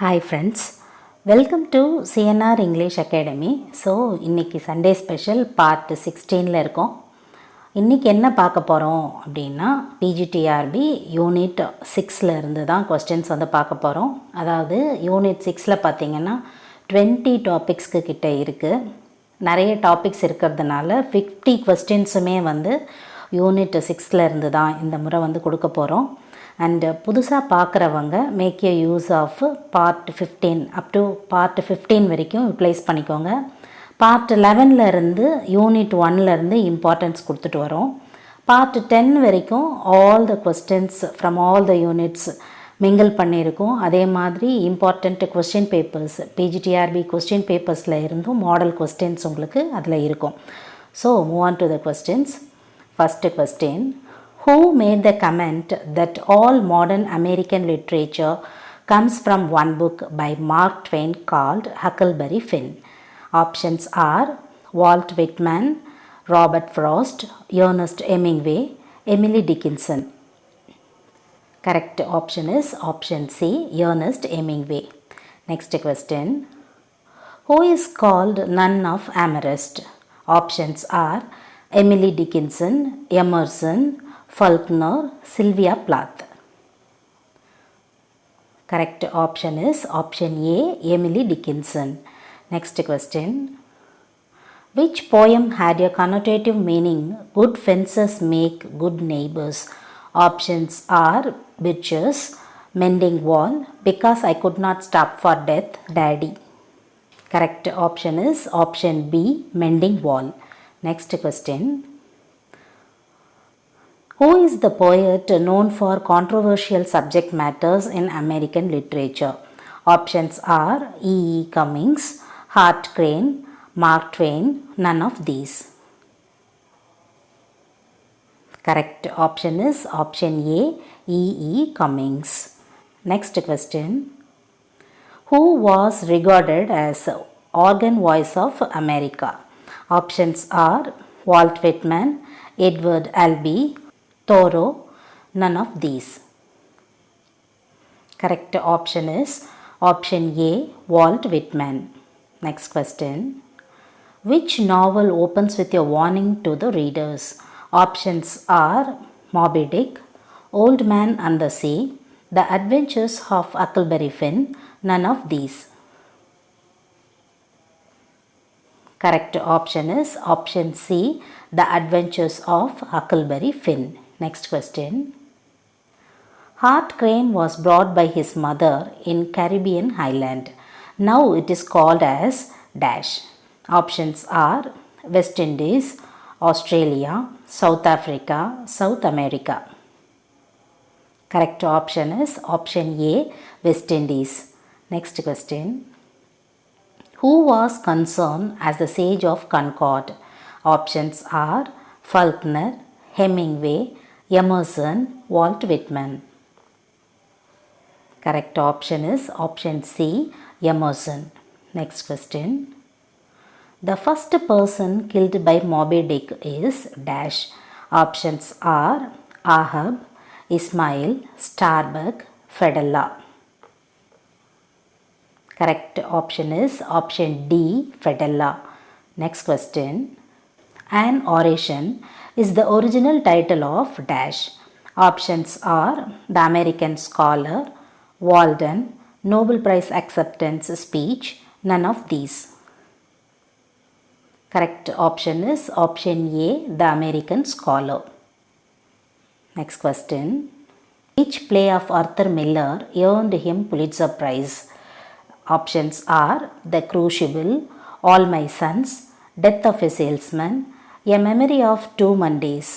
Hi friends, welcome to CNR English Academy. So, இன்னைக்கு Sunday special part 16ல இருக்கோம். இன்னைக்கு என்ன பார்க்க போகிறோம் அப்படின்னா PGTRB யூனிட் 6ல இருந்து தான் கொஸ்டின்ஸ் பார்க்க போகிறோம். அதாவது யூனிட் 6ல பார்த்தீங்கன்னா 20 டாபிக்ஸ்க்கு கிட்ட இருக்குது. நிறைய டாபிக்ஸ் இருக்கிறதுனால 50 கொஸ்டின்ஸுமே யூனிட் 6ல இருந்து தான் இந்த முறை கொடுக்க போகிறோம். அண்ட் புதுசாக பார்க்குறவங்க make a use of part 15 up to part 15 வரைக்கும் யூட்டிலைஸ் பண்ணிக்கோங்க. பார்ட் 11ல் இருந்து யூனிட் 1லேருந்து இம்பார்ட்டன்ஸ் கொடுத்துட்டு வரோம். பார்ட் 10 வரைக்கும் all the questions from all the units mingle பண்ணியிருக்கோம். அதே மாதிரி important question papers PGTRB question பேப்பர்ஸில் இருந்தும் மாடல் கொஸ்டின்ஸ் உங்களுக்கு அதில் இருக்கும். So move on to the questions. First question, who made the comment that all modern American literature comes from one book by Mark Twain called Huckleberry Finn? Options are Walt Whitman, Robert Frost, Ernest Hemingway, Emily Dickinson. Correct option is option C, Ernest Hemingway. Next question, who is called Nun of Amherst? Options are Emily Dickinson, Emerson, Faulkner, Sylvia Plath. Correct option is option A, Emily Dickinson. Next question, which poem had a connotative meaning, good fences make good neighbors? Options are Bitches, Mending Wall, Because I Could Not Stop for Death, Daddy. Correct option is option B, Mending Wall. Next question, who is the poet known for controversial subject matters in American literature? Options are E. E. Cummings, Hart Crane, Mark Twain, none of these. Correct option is option A, E. E. Cummings. Next question, who was regarded as organ voice of America? Options are Walt Whitman, Edward Albee, Thoreau, none of these. Correct option is option A, Walt Whitman. Next question, which novel opens with a warning to the readers? Options are Moby Dick, Old Man and the Sea, The Adventures of Huckleberry Finn, none of these. Correct option is option C, The Adventures of Huckleberry Finn. Next question, Hart Crane was brought by his mother in Caribbean island. Now it is called as dash. Options are West Indies, Australia, South Africa, South America. Correct option is option A, West Indies. Next question, who was concerned as the Sage of Concord? Options are Faulkner, Hemingway, Emerson, Walt Whitman. Correct option is option C, Emerson. Next question, the first person killed by Moby Dick is dash. Options are Ahab, Ismail, Starbuck, Fedella. Correct option is option D, Fedella. Next question, an oration is the original title of dash. Options are The American Scholar, Walden, Nobel Prize Acceptance Speech, none of these. Correct option is option A, The American Scholar. Next question, which play of Arthur Miller earned him Pulitzer Prize? Options are The Crucible, All My Sons, Death of a Salesman, A Memory of Two Mondays.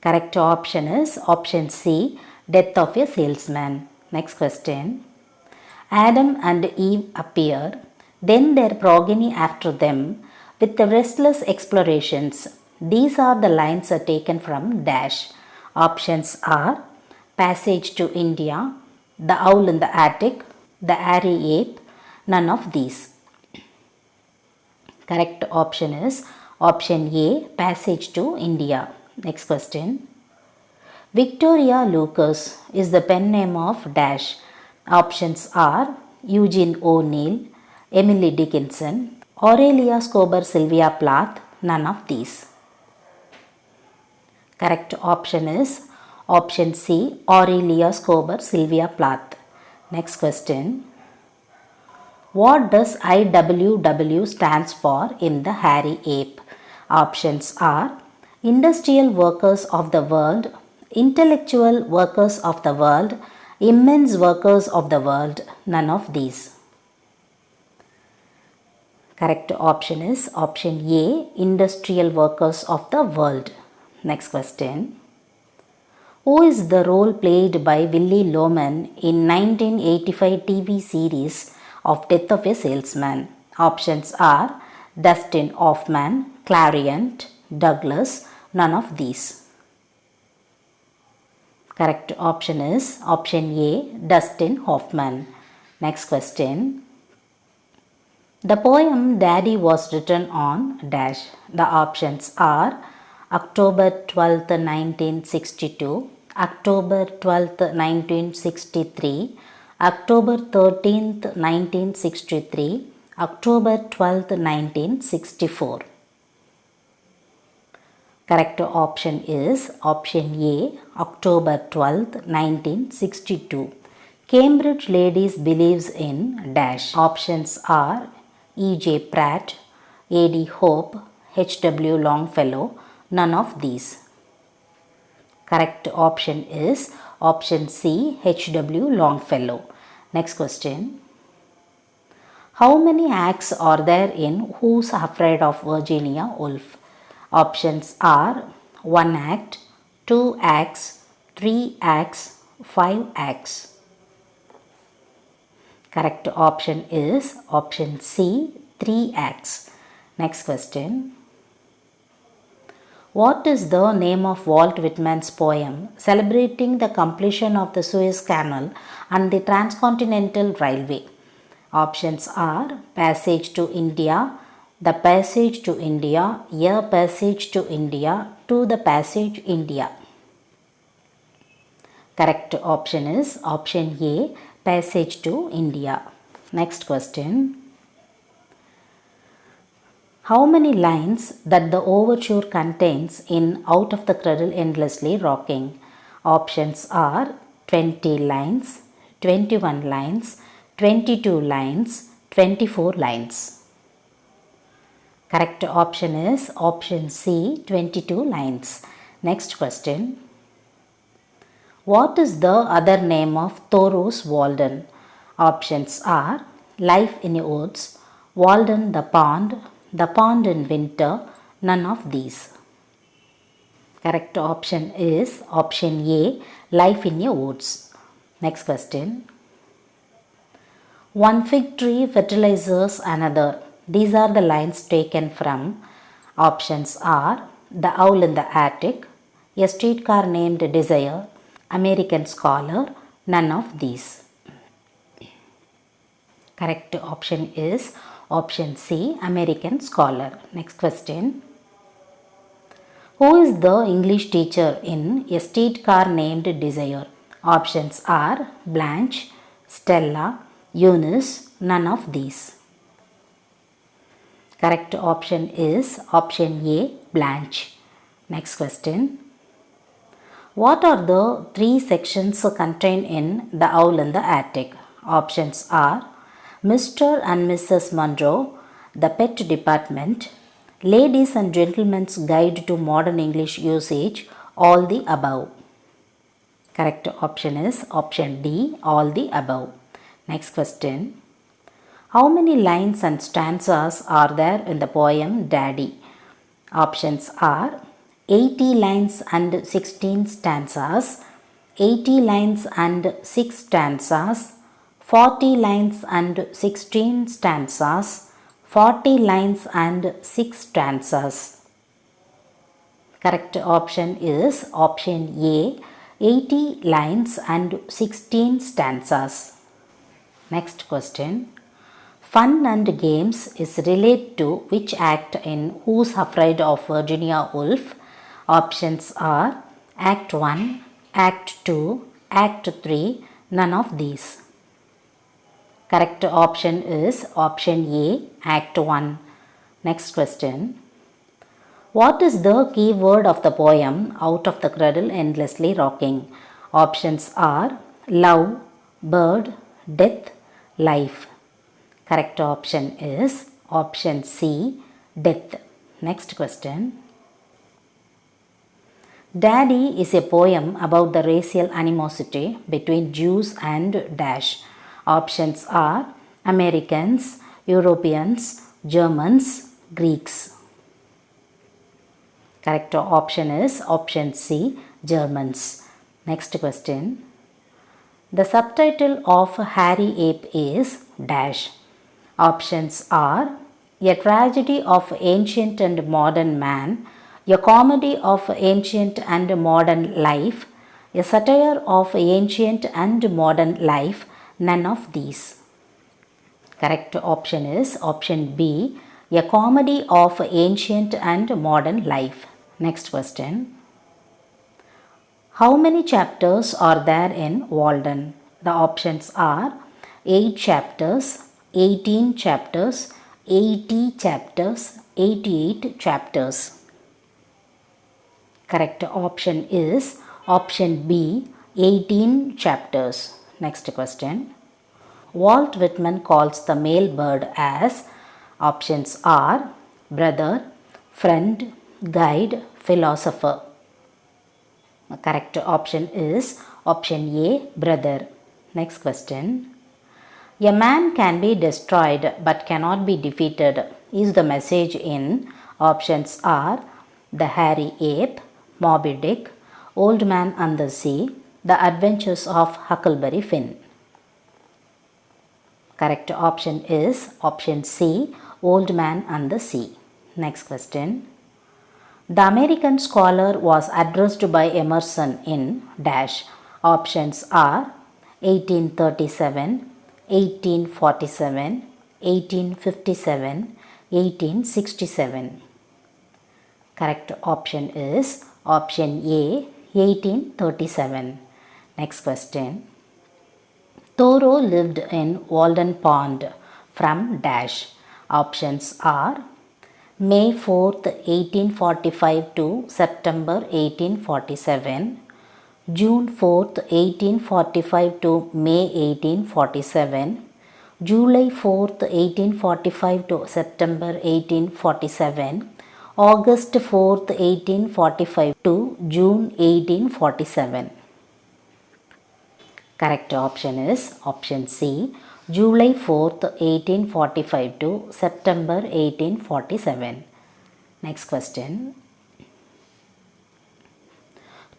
Correct option is option C, Death of a Salesman. Next question, Adam and Eve appear, then their progeny after them, with the restless explorations. These are the lines are taken from dash. Options are Passage to India, The Owl in the Attic, The Airy Ape, none of these. Correct option is option A, Passage to India. Next question, Victoria Lucas is the pen name of dash. Options are Eugene O'Neill, Emily Dickinson, Aurelia Scober Sylvia Plath, none of these. Correct option is option C, Aurelia Scober Sylvia Plath. Next question. What does IWW stands for in the hairy ape? Options are Industrial Workers of the World, Intellectual Workers of the World, Immense Workers of the World, none of these. Correct option is option A, Industrial Workers of the World. Next question. Who is the role played by Willy Loman in 1985 TV series of Death of a Salesman? Options are Dustin Hoffman, Clarient, Douglas, none of these. Correct option is option A, Dustin Hoffman. Next question. The poem Daddy was written on dash. The options are October 12th, 1962, October 12th, 1963, October 13th, 1963, October 12th, 1964. Correct option is option A, October 12th, 1962. Cambridge Ladies believes in dash. Options are E.J. Pratt, A.D. Hope, H.W. Longfellow, none of these. Correct option is option C, H.W. Longfellow. Next question. How many acts are there in Who's Afraid of Virginia Woolf? Options are 1 act, 2 acts, 3 acts, 5 acts. Correct option is option C, 3 acts. Next question. What is the name of Walt Whitman's poem celebrating the completion of the Suez Canal and the Transcontinental Railway? Options are Passage to India, The Passage to India, A Passage to India, To the Passage India. Correct option is option A, Passage to India. Next question. How many lines that the overture contains in Out of the Cradle Endlessly Rocking? Options are 20 lines, 21 lines, 22 lines, 24 lines. Correct option is option C, 22 lines. Next question. What is the other name of Thoreau's Walden? Options are Life in the Woods, Walden the Pond in Winter, none of these. Correct option is option A, Life in the Woods. Next question. One fig tree fertilizes another. These are the lines taken from. Options are The Owl in the Attic, A Streetcar Named Desire, American Scholar, none of these. Correct option is option C, American Scholar. Next question. Who is the English teacher in A Streetcar Named Desire? Options are Blanche, Stella, Eunice, none of these. Correct option is option A, Blanche. Next question. What are the 3 sections contained in The Owl in the Attic? Options are Mr. and Mrs. Monroe, The Pet Department, Ladies and Gentlemen's Guide to Modern English Usage, all the above. Correct option is option D, all the above. Next question. How many lines and stanzas are there in the poem Daddy? Options are 80 lines and 16 stanzas, 80 lines and 6 stanzas, 40 lines and 16 stanzas, 40 lines and 6 stanzas. Correct option is option A, 80 lines and 16 stanzas. Next question. Fun and games is related to which act in Who's Afraid of Virginia Woolf? Options are Act 1, Act 2, Act 3, none of these. Correct option is option A, Act 1. Next question. What is the key word of the poem Out of the Cradle Endlessly Rocking? Options are love, bird, death, life. Correct option is option C, death. Next question. Daddy is a poem about the racial animosity between Jews and dash. Options are Americans, Europeans, Germans, Greeks. Correct option is option C, Germans. Next question. The subtitle of Harry Ape is dash. Options are A Tragedy of Ancient and Modern Man, A Comedy of Ancient and Modern Life, A Satire of Ancient and Modern Life, none of these. Correct option is option B, A Comedy of Ancient and Modern Life. Next question. How many chapters are there in Walden? The options are 8 chapters, 18 chapters, 80 chapters, 88 chapters. Correct option is option B, 18 chapters. Next question. Walt Whitman calls the male bird as options are brother, friend, guide, philosopher. The correct option is option A, brother. Next question. A man can be destroyed but cannot be defeated is the message in options are The Hairy Ape, Moby Dick, Old Man and the Sea, The Adventures of Huckleberry Finn. Correct option is option C, Old Man and the Sea. Next question. The American Scholar was addressed by Emerson in dash. Options are 1837, 1847, 1857, 1867. Correct option is option A, 1837. Next question. Thoreau lived in Walden Pond from dash. Options are May 4th, 1845 to September 1847, June 4th, 1845 to May 1847, July 4th, 1845 to September 1847, August 4th, 1845 to June 1847. Correct option is option C, July 4th, 1845 to September 1847. Next question.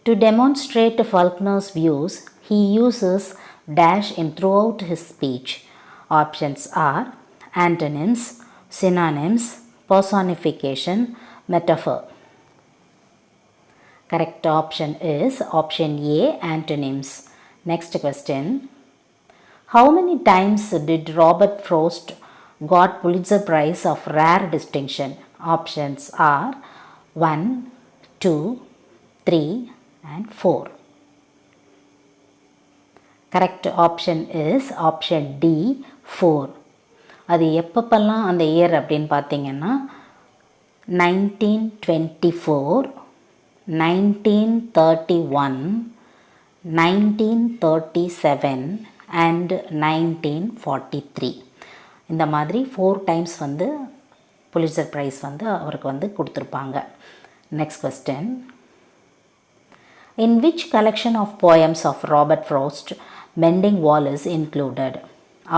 To demonstrate Faulkner's views, he uses dash in throughout his speech. Options are antonyms, synonyms, personification, metaphor. Correct option is option A, antonyms. Next question. How many times did Robert Frost got Pulitzer Prize of Rare Distinction? Options are 1, 2, 3 and 4. Correct option is option D, 4. அது எப்பப்பெல்லாம் அந்த year அப்படின்னு பார்த்தீங்கன்னா 1924, 1931, 1937 and 1943. இந்த மாதிரி 4 times வந்து Pulitzer price வந்து அவருக்கு வந்து கொடுத்துருப்பாங்க. Next question. In which collection of poems of Robert Frost Mending Wall is included?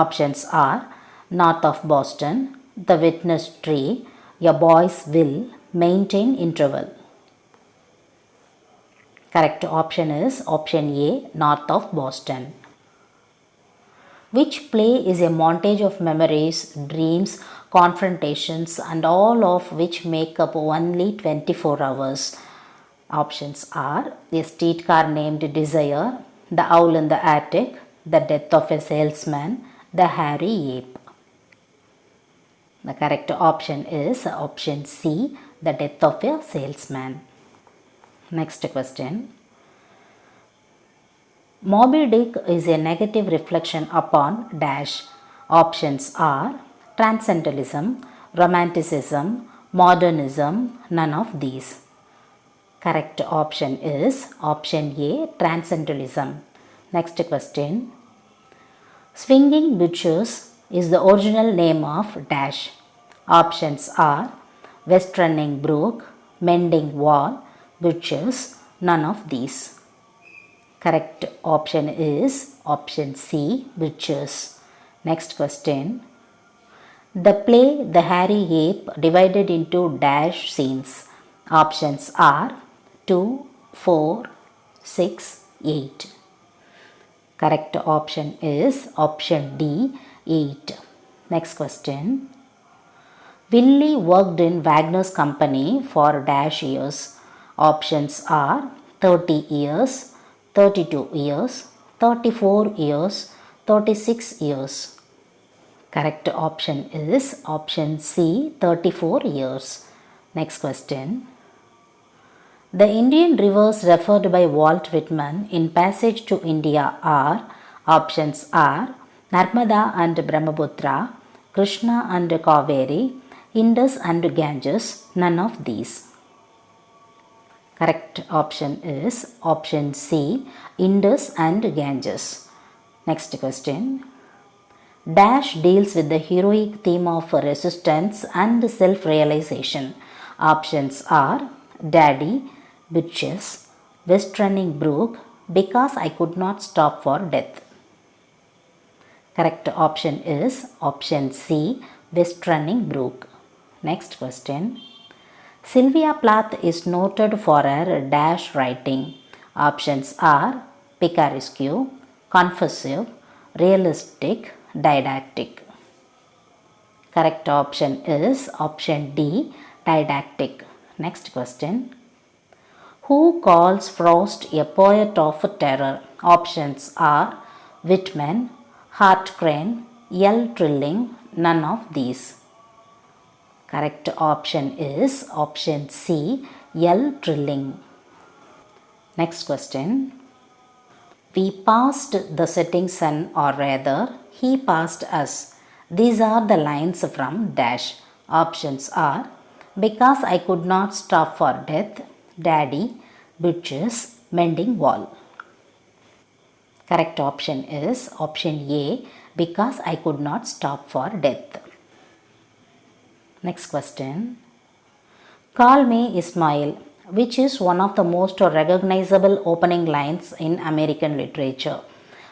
Options are North of Boston, The Witness Tree, A Boy's Will, Maintain Interval. Correct option is option A, North of Boston. Which play is a montage of memories, dreams, confrontations and all of which make up only 24 hours? Options are A Streetcar Named Desire, The Owl in the Attic, The Death of a Salesman, The Hairy Ape. The correct option is option C, The Death of a Salesman. Next question. Moby Dick is a negative reflection upon dash. Options are Transcendentalism, Romanticism, Modernism, none of these. Correct option is option A, Transcendentalism. Next question. Swinging Butchers is the original name of dash. Options are West Running Brook, Mending Wall, Butchers, none of these. Correct option is option C, Butchers. Next question. The play The Hairy Ape divided into dash scenes. Options are 2, 4, 6, 8. Correct option is option D, 8. Next question. Willie worked in Wagner's company for dash years. Options are 30 years, 32 years, 34 years, 36 years. Correct option is option C, 34 years. Next question. The Indian rivers referred by Walt Whitman in Passage to India are, options are Narmada and Brahmaputra, Krishna and Kaveri, Indus and Ganges, none of these. Correct option is option C, Indus and Ganges. Next question. Dash deals with the heroic theme of resistance and self-realization. Options are Daddy, Bitches, West Running Brook, Because I Could Not Stop for Death. Correct option is option C, West Running Brook. Next question. Sylvia Plath is noted for her dash writing. Options are picaresque, confessive, realistic, didactic. Correct option is option D, didactic. Next question. Who calls Frost a poet of terror? Options are Whitman, Hartcrane, L. Trilling, none of these. Correct option is option C, L. Trilling. Next question. We passed the setting sun, or rather, he passed us. These are the lines from dash. Options are Because I Could Not Stop for Death, Daddy, Butchers, Mending Wall. Correct option is option A, Because I Could Not Stop for Death. Next question. Call Me Ismail, which is one of the most recognizable opening lines in American literature.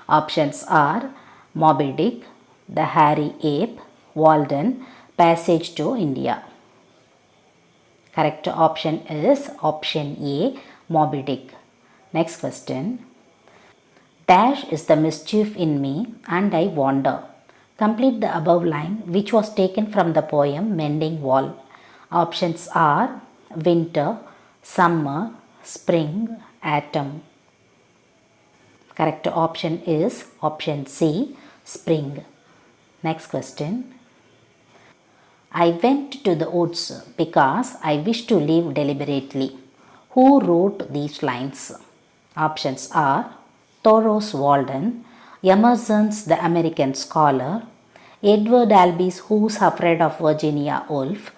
Options are Moby Dick, The Hairy Ape, Walden, Passage to India. Correct option is option A, Moby Dick. Next question. Dash is the mischief in me and I wander. Complete the above line, which was taken from the poem Mending Wall. Options are winter, summer, spring, autumn. Correct option is option C, spring. Next question. I went to the woods because I wish to live deliberately. Who wrote these lines? Options are Thoreau's Walden, Emerson's The American Scholar, Edward Albee's Who's Afraid of Virginia Woolf,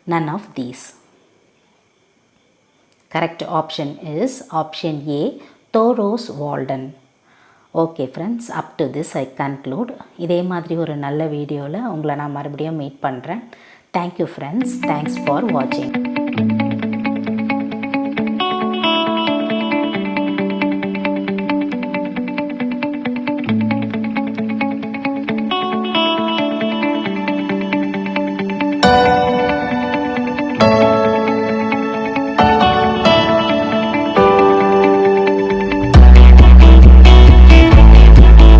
none of these. Correct option is option A, Thoreau's Walden. Okay friends, up to this I conclude. இதே மாதிரி ஒரு நல்ல வீடியோவில் உங்களை நான் மறுபடியும் meet பண்ணுறேன். Thank you friends. Thanks for watching.